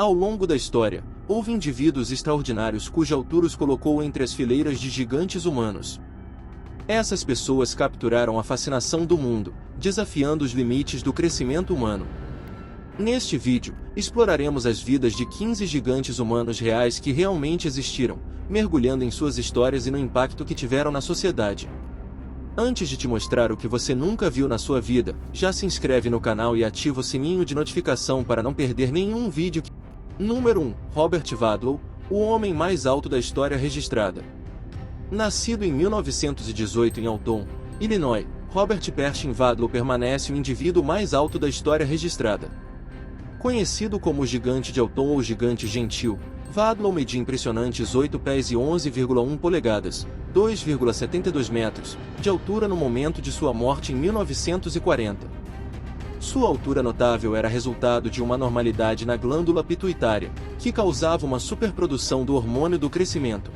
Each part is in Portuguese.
Ao longo da história, houve indivíduos extraordinários cuja altura os colocou entre as fileiras de gigantes humanos. Essas pessoas capturaram a fascinação do mundo, desafiando os limites do crescimento humano. Neste vídeo, exploraremos as vidas de 15 gigantes humanos reais que realmente existiram, mergulhando em suas histórias e no impacto que tiveram na sociedade. Antes de te mostrar o que você nunca viu na sua vida, já se inscreve no canal e ativa o sininho de notificação para não perder nenhum vídeo. Número 1. Robert Wadlow, o homem mais alto da história registrada. Nascido em 1918 em Alton, Illinois, Robert Pershing Wadlow permanece o indivíduo mais alto da história registrada. Conhecido como o Gigante de Alton ou Gigante Gentil, Wadlow media impressionantes 8 pés e 11,1 polegadas, 2,72 metros, de altura no momento de sua morte em 1940. Sua altura notável era resultado de uma anormalidade na glândula pituitária, que causava uma superprodução do hormônio do crescimento.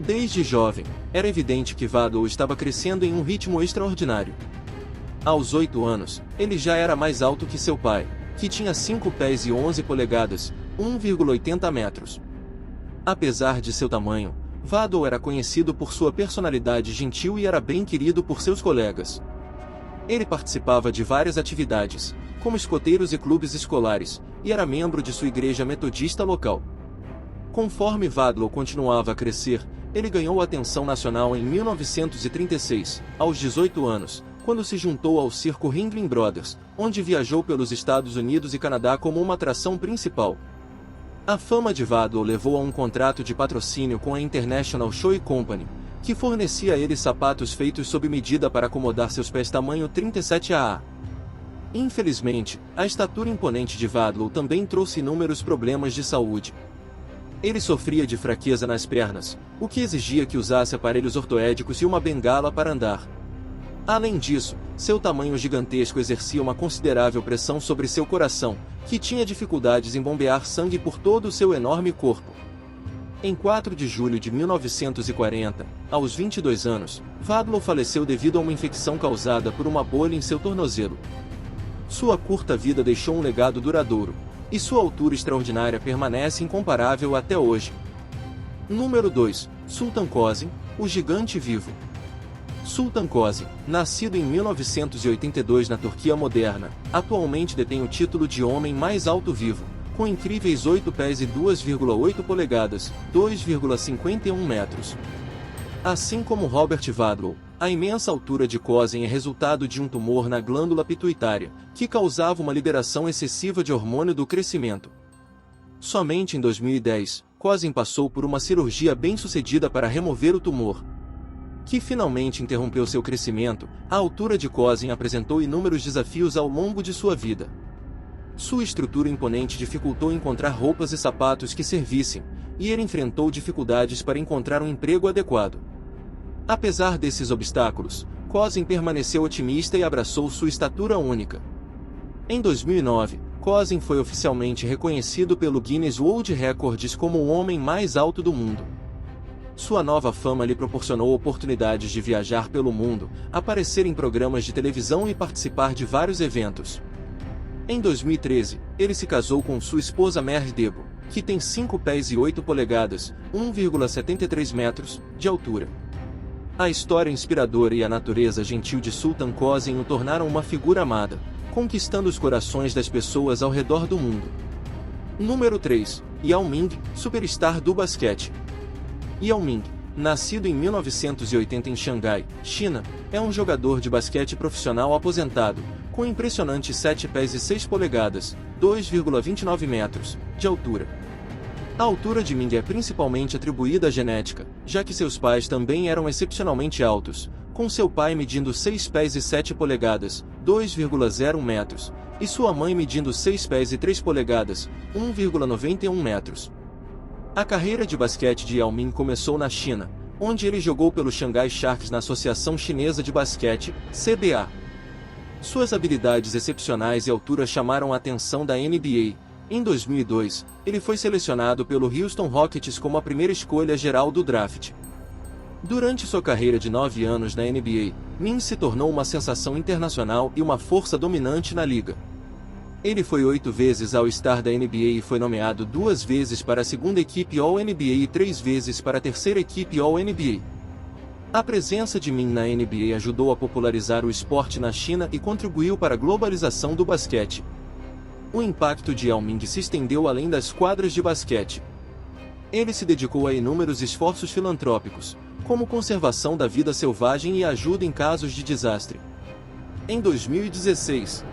Desde jovem, era evidente que Wadlow estava crescendo em um ritmo extraordinário. Aos 8 anos, ele já era mais alto que seu pai, que tinha 5 pés e 11 polegadas, 1,80 metros. Apesar de seu tamanho, Wadlow era conhecido por sua personalidade gentil e era bem querido por seus colegas. Ele participava de várias atividades, como escoteiros e clubes escolares, e era membro de sua igreja metodista local. Conforme Wadlow continuava a crescer, ele ganhou atenção nacional em 1936, aos 18 anos, quando se juntou ao circo Ringling Brothers, onde viajou pelos Estados Unidos e Canadá como uma atração principal. A fama de Wadlow levou a um contrato de patrocínio com a International Shoe Company, que fornecia a ele sapatos feitos sob medida para acomodar seus pés tamanho 37AA. Infelizmente, a estatura imponente de Wadlow também trouxe inúmeros problemas de saúde. Ele sofria de fraqueza nas pernas, o que exigia que usasse aparelhos ortoédicos e uma bengala para andar. Além disso, seu tamanho gigantesco exercia uma considerável pressão sobre seu coração, que tinha dificuldades em bombear sangue por todo o seu enorme corpo. Em 4 de julho de 1940, aos 22 anos, Wadlow faleceu devido a uma infecção causada por uma bolha em seu tornozelo. Sua curta vida deixou um legado duradouro, e sua altura extraordinária permanece incomparável até hoje. Número 2. Sultan Qasim, o gigante vivo. Sultan Qasim, nascido em 1982 na Turquia moderna, atualmente detém o título de homem mais alto vivo, com incríveis 8 pés e 2,8 polegadas, 2,51 metros. Assim como Robert Wadlow, a imensa altura de Qasim é resultado de um tumor na glândula pituitária, que causava uma liberação excessiva de hormônio do crescimento. Somente em 2010, Qasim passou por uma cirurgia bem-sucedida para remover o tumor, que finalmente interrompeu seu crescimento. A altura de Qasim apresentou inúmeros desafios ao longo de sua vida. Sua estrutura imponente dificultou encontrar roupas e sapatos que servissem, e ele enfrentou dificuldades para encontrar um emprego adequado. Apesar desses obstáculos, Qasim permaneceu otimista e abraçou sua estatura única. Em 2009, Qasim foi oficialmente reconhecido pelo Guinness World Records como o homem mais alto do mundo. Sua nova fama lhe proporcionou oportunidades de viajar pelo mundo, aparecer em programas de televisão e participar de vários eventos. Em 2013, ele se casou com sua esposa Mary Debo, que tem 5 pés e 8 polegadas, 1,73 metros, de altura. A história inspiradora e a natureza gentil de Sultan Qasim o tornaram uma figura amada, conquistando os corações das pessoas ao redor do mundo. Número 3. Yao Ming, superstar do basquete. Yao Ming, nascido em 1980 em Xangai, China, é um jogador de basquete profissional aposentado, com impressionantes 7 pés e 6 polegadas, 2,29 metros, de altura. A altura de Ming é principalmente atribuída à genética, já que seus pais também eram excepcionalmente altos, com seu pai medindo 6 pés e 7 polegadas, 2,01 metros, e sua mãe medindo 6 pés e 3 polegadas, 1,91 metros. A carreira de basquete de Yao Ming começou na China, onde ele jogou pelo Shanghai Sharks na Associação Chinesa de Basquete, CBA. Suas habilidades excepcionais e altura chamaram a atenção da NBA. Em 2002, ele foi selecionado pelo Houston Rockets como a primeira escolha geral do draft. Durante sua carreira de 9 anos na NBA, Ming se tornou uma sensação internacional e uma força dominante na liga. Ele foi 8 vezes All-Star da NBA e foi nomeado 2 vezes para a segunda equipe All-NBA e 3 vezes para a terceira equipe All-NBA. A presença de Min na NBA ajudou a popularizar o esporte na China e contribuiu para a globalização do basquete. O impacto de Yao Ming se estendeu além das quadras de basquete. Ele se dedicou a inúmeros esforços filantrópicos, como conservação da vida selvagem e ajuda em casos de desastre. Em 2016,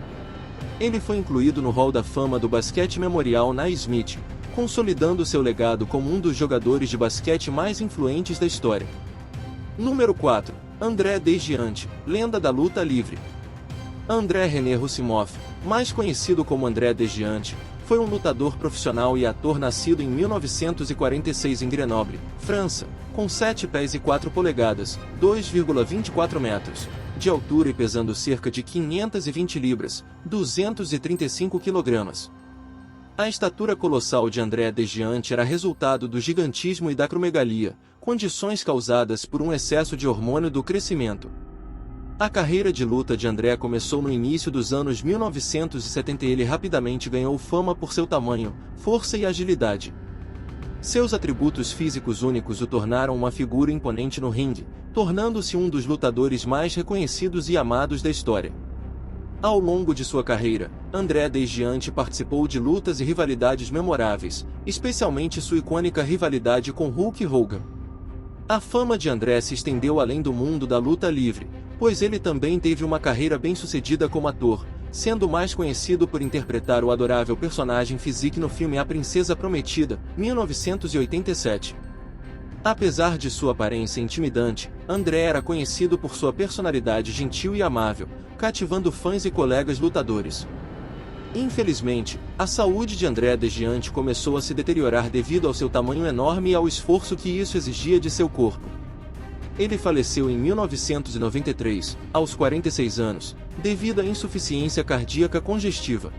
ele foi incluído no Hall da Fama do Basquete Memorial Naismith, consolidando seu legado como um dos jogadores de basquete mais influentes da história. Número 4. André Desgiante, lenda da luta livre. André René Roussimoff, mais conhecido como André Desgiante, foi um lutador profissional e ator nascido em 1946 em Grenoble, França, com 7 pés e 4 polegadas, 2,24 metros, de altura e pesando cerca de 520 libras, 235 kg. A estatura colossal de André Desgiante era resultado do gigantismo e da acromegalia, condições causadas por um excesso de hormônio do crescimento. A carreira de luta de André começou no início dos anos 1970 e ele rapidamente ganhou fama por seu tamanho, força e agilidade. Seus atributos físicos únicos o tornaram uma figura imponente no ringue, tornando-se um dos lutadores mais reconhecidos e amados da história. Ao longo de sua carreira, André Desgiante participou de lutas e rivalidades memoráveis, especialmente sua icônica rivalidade com Hulk Hogan. A fama de André se estendeu além do mundo da luta livre, pois ele também teve uma carreira bem-sucedida como ator, sendo mais conhecido por interpretar o adorável personagem Physique no filme A Princesa Prometida, 1987. Apesar de sua aparência intimidante, André era conhecido por sua personalidade gentil e amável, cativando fãs e colegas lutadores. Infelizmente, a saúde de André Desgiante começou a se deteriorar devido ao seu tamanho enorme e ao esforço que isso exigia de seu corpo. Ele faleceu em 1993, aos 46 anos, devido à insuficiência cardíaca congestiva.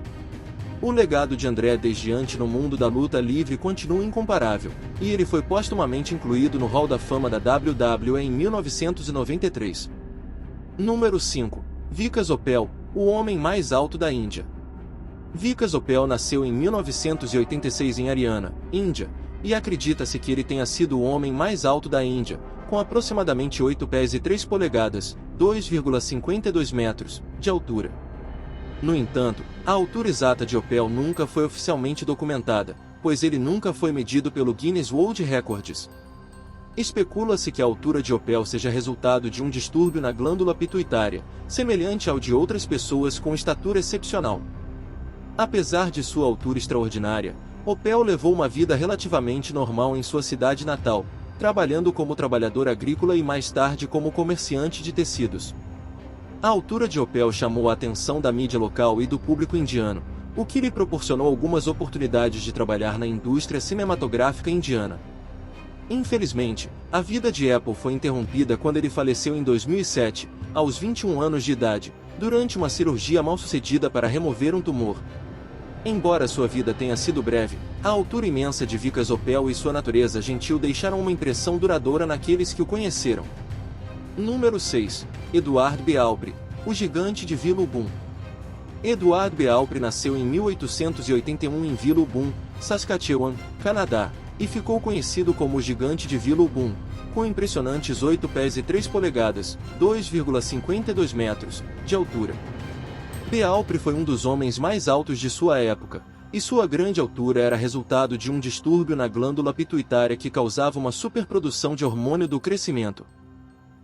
O legado de André Desgiante no mundo da luta livre continua incomparável, e ele foi póstumamente incluído no Hall da Fama da WWE em 1993. Número 5. Vikas Oppel, o homem mais alto da Índia. Vikas Oppel nasceu em 1986 em Haryana, Índia, e acredita-se que ele tenha sido o homem mais alto da Índia, com aproximadamente 8 pés e 3 polegadas, 2,52 metros, de altura. No entanto, a altura exata de Oppel nunca foi oficialmente documentada, pois ele nunca foi medido pelo Guinness World Records. Especula-se que a altura de Oppel seja resultado de um distúrbio na glândula pituitária, semelhante ao de outras pessoas com estatura excepcional. Apesar de sua altura extraordinária, Oppel levou uma vida relativamente normal em sua cidade natal, trabalhando como trabalhador agrícola e mais tarde como comerciante de tecidos. A altura de Oppel chamou a atenção da mídia local e do público indiano, o que lhe proporcionou algumas oportunidades de trabalhar na indústria cinematográfica indiana. Infelizmente, a vida de Apple foi interrompida quando ele faleceu em 2007, aos 21 anos de idade, durante uma cirurgia mal-sucedida para remover um tumor. Embora sua vida tenha sido breve, a altura imensa de Vikas Oppel e sua natureza gentil deixaram uma impressão duradoura naqueles que o conheceram. Número 6. Edward Beaupre, o gigante de Villebum. Edward Beaupre nasceu em 1881 em Villebum, Saskatchewan, Canadá, e ficou conhecido como o gigante de Villebum, com impressionantes 8 pés e 3 polegadas, 2,52 metros, de altura. Beaupre foi um dos homens mais altos de sua época, e sua grande altura era resultado de um distúrbio na glândula pituitária que causava uma superprodução de hormônio do crescimento.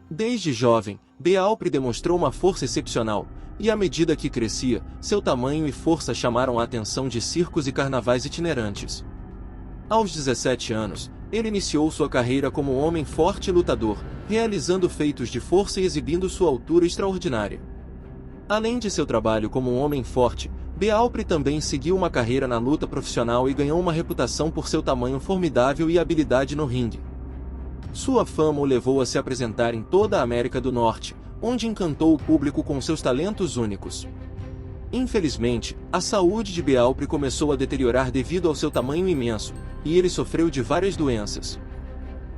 Desde jovem, Beaupre demonstrou uma força excepcional, e à medida que crescia, seu tamanho e força chamaram a atenção de circos e carnavais itinerantes. Aos 17 anos, ele iniciou sua carreira como um homem forte e lutador, realizando feitos de força e exibindo sua altura extraordinária. Além de seu trabalho como um homem forte, Beaupre também seguiu uma carreira na luta profissional e ganhou uma reputação por seu tamanho formidável e habilidade no ringue. Sua fama o levou a se apresentar em toda a América do Norte, onde encantou o público com seus talentos únicos. Infelizmente, a saúde de Beaupre começou a deteriorar devido ao seu tamanho imenso, e ele sofreu de várias doenças.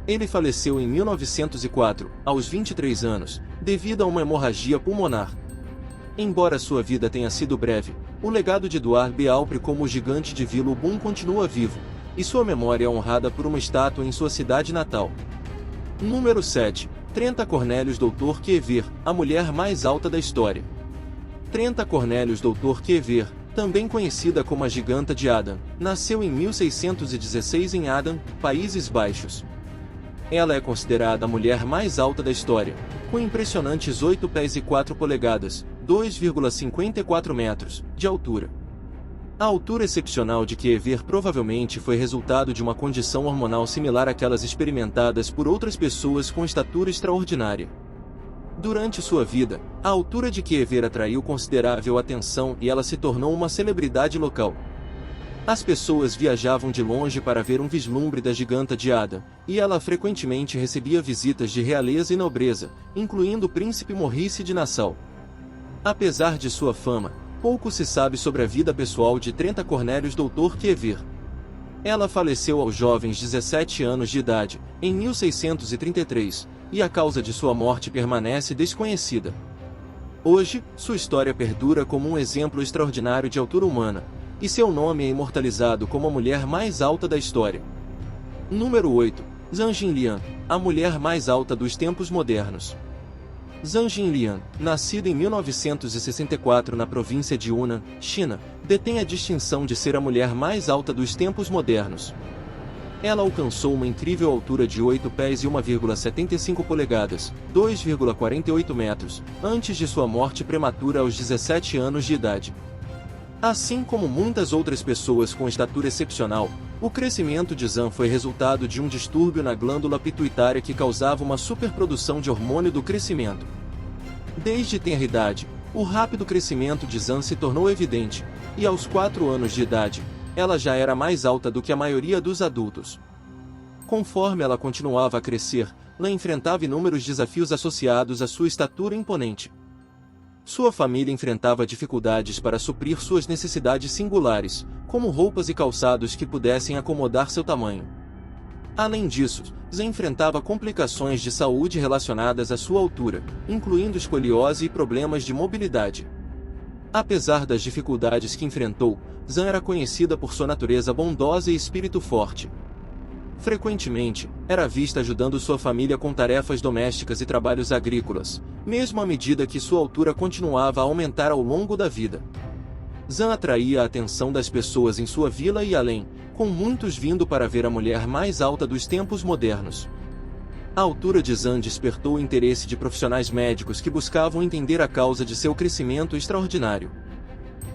Ele faleceu em 1904, aos 23 anos, devido a uma hemorragia pulmonar. Embora sua vida tenha sido breve, o legado de Edward B. Alpre como o gigante de Vila Ubun continua vivo, e sua memória é honrada por uma estátua em sua cidade natal. Número 7. Trenta Cornelius Doutor Quever, a mulher mais alta da história. Trenta Cornelius Doutor Quever, também conhecida como a Giganta de Adam, nasceu em 1616 em Adam, Países Baixos. Ela é considerada a mulher mais alta da história, com impressionantes 8 pés e 4 polegadas, 2,54 metros, de altura. A altura excepcional de Quever provavelmente foi resultado de uma condição hormonal similar àquelas experimentadas por outras pessoas com estatura extraordinária. Durante sua vida, a altura de Quever atraiu considerável atenção e ela se tornou uma celebridade local. As pessoas viajavam de longe para ver um vislumbre da Giganta de Adam, e ela frequentemente recebia visitas de realeza e nobreza, incluindo o príncipe Maurice de Nassau. Apesar de sua fama, pouco se sabe sobre a vida pessoal de Trenta Cornelius Doutor Quever. Ela faleceu aos jovens 17 anos de idade, em 1633, e a causa de sua morte permanece desconhecida. Hoje, sua história perdura como um exemplo extraordinário de altura humana, e seu nome é imortalizado como a mulher mais alta da história. Número 8. Zhang Jinliang, a mulher mais alta dos tempos modernos. Zhang Jinliang, nascida em 1964 na província de Yunnan, China, detém a distinção de ser a mulher mais alta dos tempos modernos. Ela alcançou uma incrível altura de 8 pés e 1,75 polegadas, 2,48 metros, antes de sua morte prematura aos 17 anos de idade. Assim como muitas outras pessoas com estatura excepcional, o crescimento de Zhang foi resultado de um distúrbio na glândula pituitária que causava uma superprodução de hormônio do crescimento. Desde tenra idade, o rápido crescimento de Zhang se tornou evidente, e aos 4 anos de idade, ela já era mais alta do que a maioria dos adultos. Conforme ela continuava a crescer, ela enfrentava inúmeros desafios associados à sua estatura imponente. Sua família enfrentava dificuldades para suprir suas necessidades singulares, como roupas e calçados que pudessem acomodar seu tamanho. Além disso, Zhang enfrentava complicações de saúde relacionadas à sua altura, incluindo escoliose e problemas de mobilidade. Apesar das dificuldades que enfrentou, Zhang era conhecida por sua natureza bondosa e espírito forte. Frequentemente, era vista ajudando sua família com tarefas domésticas e trabalhos agrícolas, mesmo à medida que sua altura continuava a aumentar ao longo da vida. Zhang atraía a atenção das pessoas em sua vila e além, com muitos vindo para ver a mulher mais alta dos tempos modernos. A altura de Zhang despertou o interesse de profissionais médicos que buscavam entender a causa de seu crescimento extraordinário.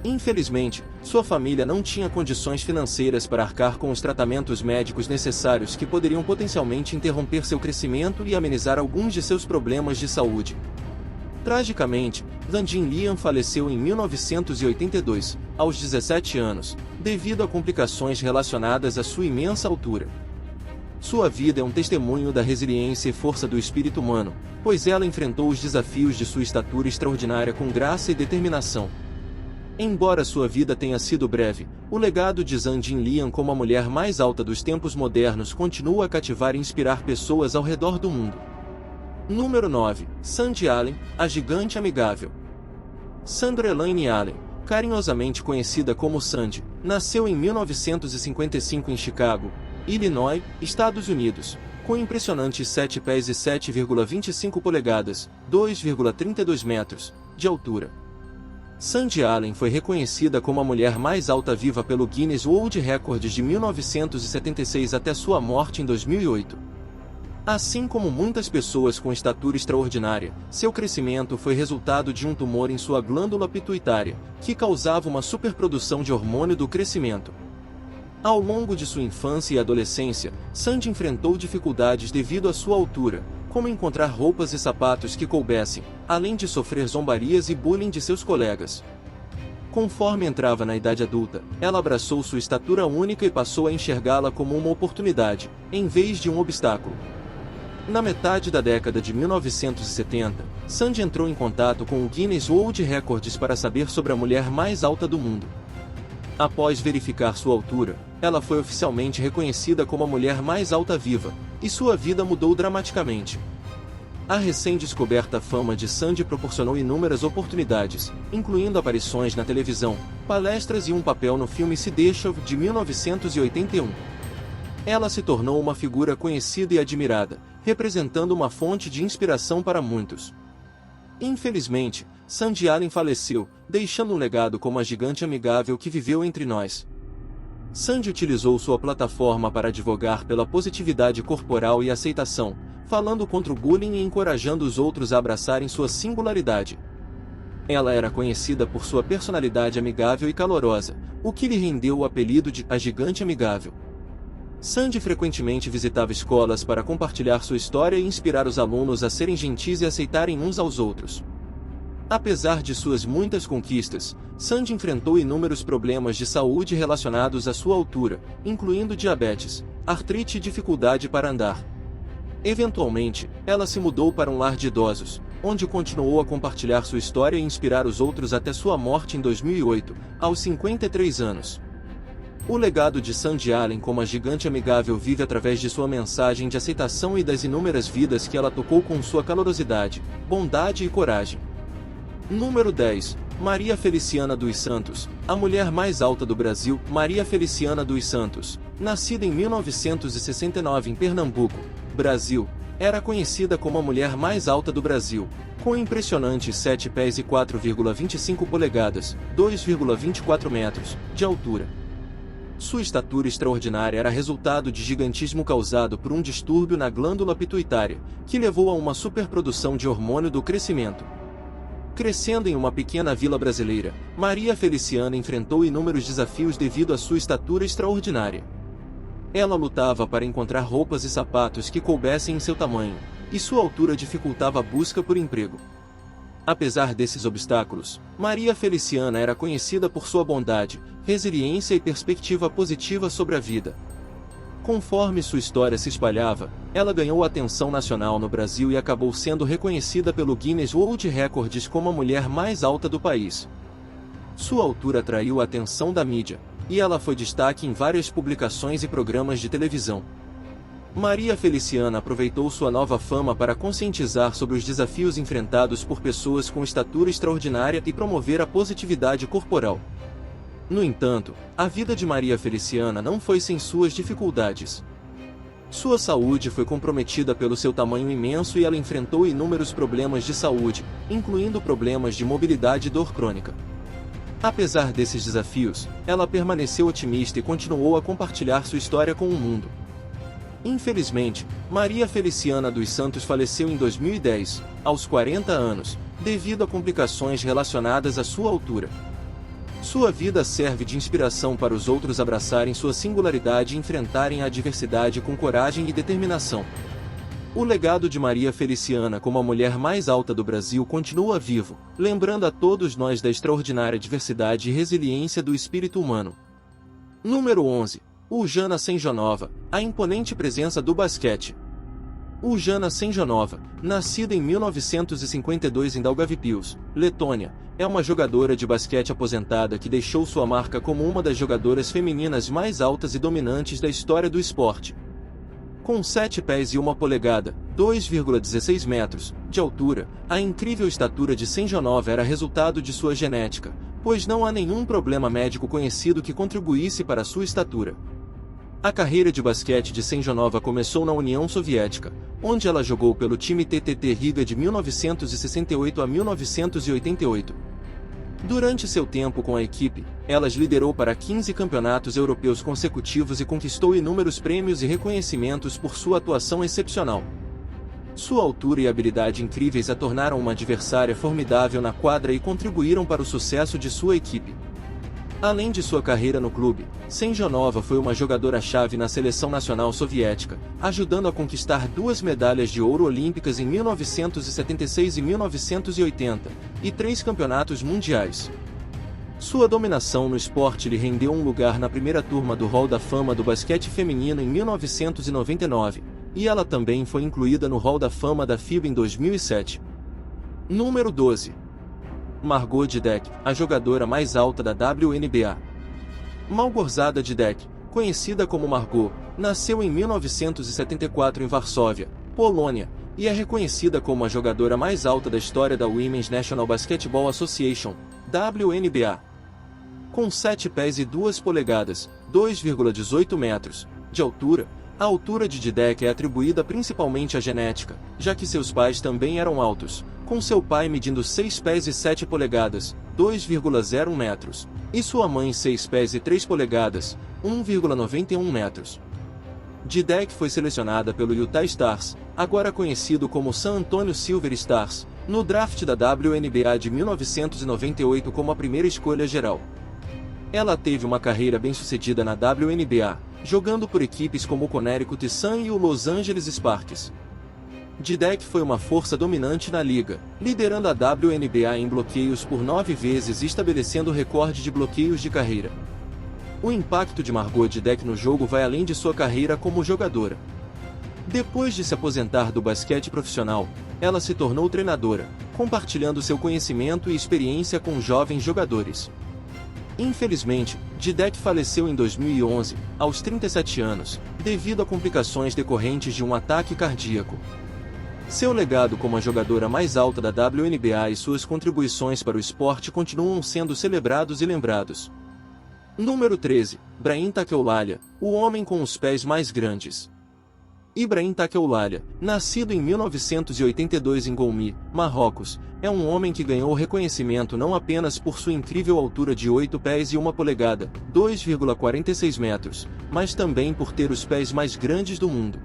Infelizmente, sua família não tinha condições financeiras para arcar com os tratamentos médicos necessários que poderiam potencialmente interromper seu crescimento e amenizar alguns de seus problemas de saúde. Tragicamente, Zhang Jinliang faleceu em 1982, aos 17 anos, devido a complicações relacionadas à sua imensa altura. Sua vida é um testemunho da resiliência e força do espírito humano, pois ela enfrentou os desafios de sua estatura extraordinária com graça e determinação. Embora sua vida tenha sido breve, o legado de Zhang Jinliang como a mulher mais alta dos tempos modernos continua a cativar e inspirar pessoas ao redor do mundo. Número 9. Sandy Allen, a gigante amigável. Sandra Elaine Allen, carinhosamente conhecida como Sandy, nasceu em 1955 em Chicago, Illinois, Estados Unidos, com impressionantes 7 pés e 7,25 polegadas, 2,32 metros, de altura. Sandy Allen foi reconhecida como a mulher mais alta viva pelo Guinness World Records de 1976 até sua morte em 2008. Assim como muitas pessoas com estatura extraordinária, seu crescimento foi resultado de um tumor em sua glândula pituitária, que causava uma superprodução de hormônio do crescimento. Ao longo de sua infância e adolescência, Sandy enfrentou dificuldades devido à sua altura, como encontrar roupas e sapatos que coubessem, além de sofrer zombarias e bullying de seus colegas. Conforme entrava na idade adulta, ela abraçou sua estatura única e passou a enxergá-la como uma oportunidade, em vez de um obstáculo. Na metade da década de 1970, Sandy entrou em contato com o Guinness World Records para saber sobre a mulher mais alta do mundo. Após verificar sua altura, ela foi oficialmente reconhecida como a mulher mais alta viva, e sua vida mudou dramaticamente. A recém-descoberta fama de Sandy proporcionou inúmeras oportunidades, incluindo aparições na televisão, palestras e um papel no filme Sideshov de 1981. Ela se tornou uma figura conhecida e admirada, representando uma fonte de inspiração para muitos. Infelizmente, Sandy Allen faleceu, deixando um legado como a gigante amigável que viveu entre nós. Sandy utilizou sua plataforma para advogar pela positividade corporal e aceitação, falando contra o bullying e encorajando os outros a abraçarem sua singularidade. Ela era conhecida por sua personalidade amigável e calorosa, o que lhe rendeu o apelido de A Gigante Amigável. Sandy frequentemente visitava escolas para compartilhar sua história e inspirar os alunos a serem gentis e aceitarem uns aos outros. Apesar de suas muitas conquistas, Sandy enfrentou inúmeros problemas de saúde relacionados à sua altura, incluindo diabetes, artrite e dificuldade para andar. Eventualmente, ela se mudou para um lar de idosos, onde continuou a compartilhar sua história e inspirar os outros até sua morte em 2008, aos 53 anos. O legado de Sandy Allen como a gigante amigável vive através de sua mensagem de aceitação e das inúmeras vidas que ela tocou com sua calorosidade, bondade e coragem. Número 10. Maria Feliciana dos Santos, a mulher mais alta do Brasil. Maria Feliciana dos Santos, nascida em 1969 em Pernambuco, Brasil, era conhecida como a mulher mais alta do Brasil, com impressionantes 7 pés e 4,25 polegadas, 2,24 metros, de altura. Sua estatura extraordinária era resultado de gigantismo causado por um distúrbio na glândula pituitária, que levou a uma superprodução de hormônio do crescimento. Crescendo em uma pequena vila brasileira, Maria Feliciana enfrentou inúmeros desafios devido à sua estatura extraordinária. Ela lutava para encontrar roupas e sapatos que coubessem em seu tamanho, e sua altura dificultava a busca por emprego. Apesar desses obstáculos, Maria Feliciana era conhecida por sua bondade, resiliência e perspectiva positiva sobre a vida. Conforme sua história se espalhava, ela ganhou atenção nacional no Brasil e acabou sendo reconhecida pelo Guinness World Records como a mulher mais alta do país. Sua altura atraiu a atenção da mídia, e ela foi destaque em várias publicações e programas de televisão. Maria Feliciana aproveitou sua nova fama para conscientizar sobre os desafios enfrentados por pessoas com estatura extraordinária e promover a positividade corporal. No entanto, a vida de Maria Feliciana não foi sem suas dificuldades. Sua saúde foi comprometida pelo seu tamanho imenso e ela enfrentou inúmeros problemas de saúde, incluindo problemas de mobilidade e dor crônica. Apesar desses desafios, ela permaneceu otimista e continuou a compartilhar sua história com o mundo. Infelizmente, Maria Feliciana dos Santos faleceu em 2010, aos 40 anos, devido a complicações relacionadas à sua altura. Sua vida serve de inspiração para os outros abraçarem sua singularidade e enfrentarem a adversidade com coragem e determinação. O legado de Maria Feliciana como a mulher mais alta do Brasil continua vivo, lembrando a todos nós da extraordinária diversidade e resiliência do espírito humano. Número 11. Uljana Semjonova, a imponente presença do basquete. Uljana Semjonova, nascida em 1952 em Daugavpils, Letônia, é uma jogadora de basquete aposentada que deixou sua marca como uma das jogadoras femininas mais altas e dominantes da história do esporte. Com 7 pés e 1 polegada, 2,16 metros, de altura, a incrível estatura de Semjonova era resultado de sua genética, pois não há nenhum problema médico conhecido que contribuísse para sua estatura. A carreira de basquete de Semjonova começou na União Soviética, onde ela jogou pelo time TTT Riga de 1968 a 1988. Durante seu tempo com a equipe, ela liderou para 15 campeonatos europeus consecutivos e conquistou inúmeros prêmios e reconhecimentos por sua atuação excepcional. Sua altura e habilidade incríveis a tornaram uma adversária formidável na quadra e contribuíram para o sucesso de sua equipe. Além de sua carreira no clube, Semjonova foi uma jogadora-chave na seleção nacional soviética, ajudando a conquistar 2 medalhas de ouro olímpicas em 1976 e 1980, e 3 campeonatos mundiais. Sua dominação no esporte lhe rendeu um lugar na primeira turma do Hall da Fama do basquete feminino em 1999, e ela também foi incluída no Hall da Fama da FIBA em 2007. Número 12. Margot Didek, a jogadora mais alta da WNBA. Małgorzata Didek, conhecida como Margot, nasceu em 1974 em Varsóvia, Polônia, e é reconhecida como a jogadora mais alta da história da Women's National Basketball Association, WNBA. Com 7 pés e 2 polegadas, 2,18 metros, de altura, a altura de Didek é atribuída principalmente à genética, já que seus pais também eram altos, com seu pai medindo 6 pés e 7 polegadas, 2,01 metros, e sua mãe 6 pés e 3 polegadas, 1,91 metros. Didek foi selecionada pelo Utah Stars, agora conhecido como San Antonio Silver Stars, no draft da WNBA de 1998 como a primeira escolha geral. Ela teve uma carreira bem-sucedida na WNBA, jogando por equipes como o Connecticut Sun e o Los Angeles Sparks. Didek foi uma força dominante na liga, liderando a WNBA em bloqueios por 9 vezes e estabelecendo o recorde de bloqueios de carreira. O impacto de Margot Didek no jogo vai além de sua carreira como jogadora. Depois de se aposentar do basquete profissional, ela se tornou treinadora, compartilhando seu conhecimento e experiência com jovens jogadores. Infelizmente, Didek faleceu em 2011, aos 37 anos, devido a complicações decorrentes de um ataque cardíaco. Seu legado como a jogadora mais alta da WNBA e suas contribuições para o esporte continuam sendo celebrados e lembrados. Número 13. Brahim Takeoulalia, o homem com os pés mais grandes. Ibrahim Takeoulalia, nascido em 1982 em Goumi, Marrocos, é um homem que ganhou reconhecimento não apenas por sua incrível altura de 8 pés e 1 polegada, 2,46 metros, mas também por ter os pés mais grandes do mundo.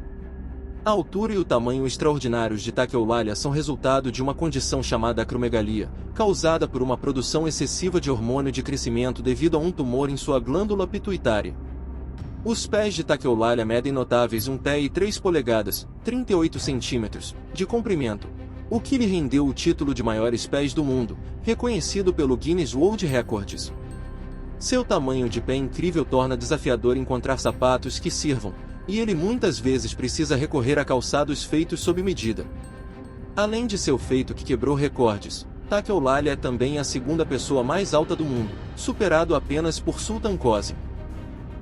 A altura e o tamanho extraordinários de Takeoulalia são resultado de uma condição chamada acromegalia, causada por uma produção excessiva de hormônio de crescimento devido a um tumor em sua glândula pituitária. Os pés de Takeoulalia medem notáveis 1 pé e 3 polegadas, 38 centímetros, de comprimento, o que lhe rendeu o título de maiores pés do mundo, reconhecido pelo Guinness World Records. Seu tamanho de pé incrível torna desafiador encontrar sapatos que sirvam, e ele muitas vezes precisa recorrer a calçados feitos sob medida. Além de seu feito que quebrou recordes, Takeoulalia é também a segunda pessoa mais alta do mundo, superado apenas por Sultan Qasim.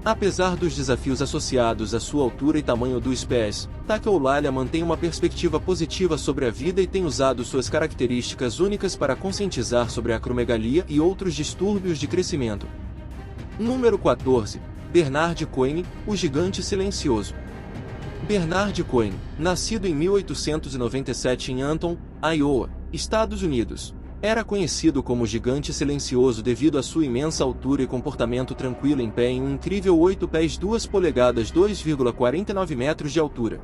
Apesar dos desafios associados à sua altura e tamanho dos pés, Takeoulalia mantém uma perspectiva positiva sobre a vida e tem usado suas características únicas para conscientizar sobre a acromegalia e outros distúrbios de crescimento. Número 14. Bernard Coyne, o gigante silencioso. Bernard Coyne, nascido em 1897 em Anton, Iowa, Estados Unidos, era conhecido como gigante silencioso devido à sua imensa altura e comportamento tranquilo em pé em um incrível 8 pés 2 polegadas 2,49 metros de altura.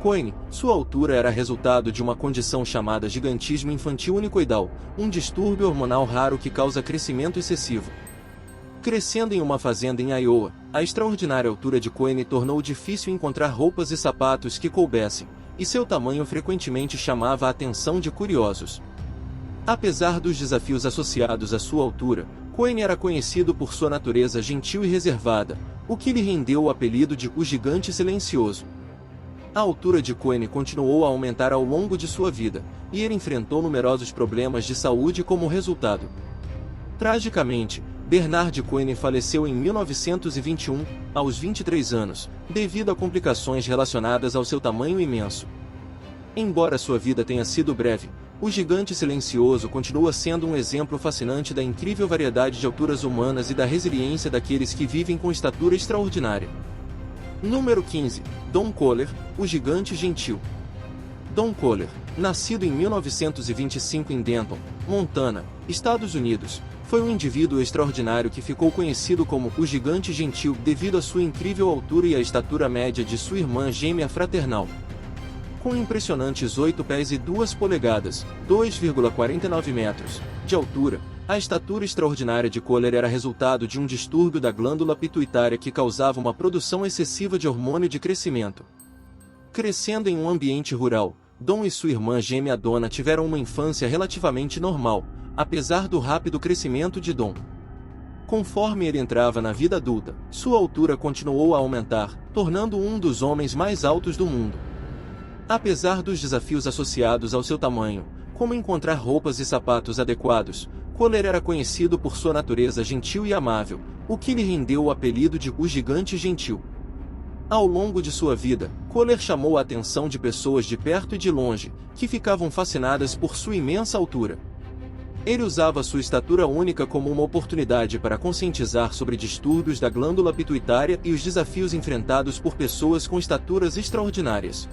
Coyne, sua altura era resultado de uma condição chamada gigantismo infantil unicoidal, um distúrbio hormonal raro que causa crescimento excessivo. Crescendo em uma fazenda em Iowa, a extraordinária altura de Coyne tornou difícil encontrar roupas e sapatos que coubessem, e seu tamanho frequentemente chamava a atenção de curiosos. Apesar dos desafios associados à sua altura, Coyne era conhecido por sua natureza gentil e reservada, o que lhe rendeu o apelido de o Gigante Silencioso. A altura de Coyne continuou a aumentar ao longo de sua vida, e ele enfrentou numerosos problemas de saúde como resultado. Tragicamente, Bernard Coyne faleceu em 1921, aos 23 anos, devido a complicações relacionadas ao seu tamanho imenso. Embora sua vida tenha sido breve, o gigante silencioso continua sendo um exemplo fascinante da incrível variedade de alturas humanas e da resiliência daqueles que vivem com estatura extraordinária. Número 15. Don Kohler, o gigante gentil. Don Kohler, nascido em 1925 em Denton, Montana, Estados Unidos, foi um indivíduo extraordinário que ficou conhecido como o Gigante Gentil devido à sua incrível altura e à estatura média de sua irmã gêmea fraternal. Com impressionantes 8 pés e 2 polegadas, 2,49 metros, de altura, a estatura extraordinária de Kohler era resultado de um distúrbio da glândula pituitária que causava uma produção excessiva de hormônio de crescimento. Crescendo em um ambiente rural, Don e sua irmã gêmea Donna tiveram uma infância relativamente normal, apesar do rápido crescimento de Don. Conforme ele entrava na vida adulta, sua altura continuou a aumentar, tornando-o um dos homens mais altos do mundo. Apesar dos desafios associados ao seu tamanho, como encontrar roupas e sapatos adequados, Kohler era conhecido por sua natureza gentil e amável, o que lhe rendeu o apelido de o Gigante Gentil. Ao longo de sua vida, Kohler chamou a atenção de pessoas de perto e de longe, que ficavam fascinadas por sua imensa altura. Ele usava sua estatura única como uma oportunidade para conscientizar sobre distúrbios da glândula pituitária e os desafios enfrentados por pessoas com estaturas extraordinárias.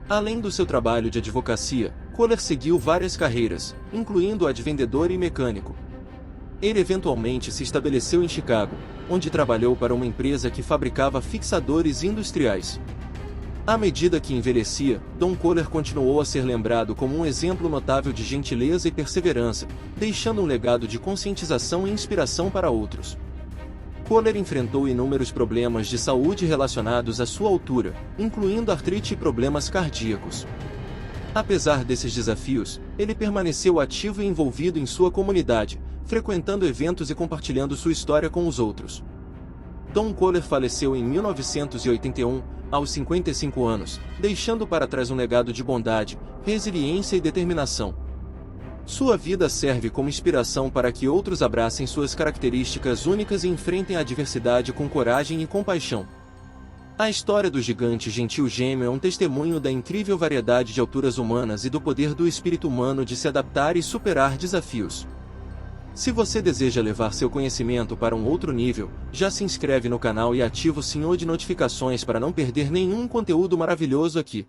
Além do seu trabalho de advocacia, Kohler seguiu várias carreiras, incluindo a de vendedor e mecânico. Ele eventualmente se estabeleceu em Chicago, onde trabalhou para uma empresa que fabricava fixadores industriais. À medida que envelhecia, Don Kohler continuou a ser lembrado como um exemplo notável de gentileza e perseverança, deixando um legado de conscientização e inspiração para outros. Kohler enfrentou inúmeros problemas de saúde relacionados à sua altura, incluindo artrite e problemas cardíacos. Apesar desses desafios, ele permaneceu ativo e envolvido em sua comunidade, frequentando eventos e compartilhando sua história com os outros. Don Kohler faleceu em 1981, aos 55 anos, deixando para trás um legado de bondade, resiliência e determinação. Sua vida serve como inspiração para que outros abracem suas características únicas e enfrentem a adversidade com coragem e compaixão. A história do gigante gentil gêmeo é um testemunho da incrível variedade de alturas humanas e do poder do espírito humano de se adaptar e superar desafios. Se você deseja levar seu conhecimento para um outro nível, já se inscreve no canal e ativa o sininho de notificações para não perder nenhum conteúdo maravilhoso aqui.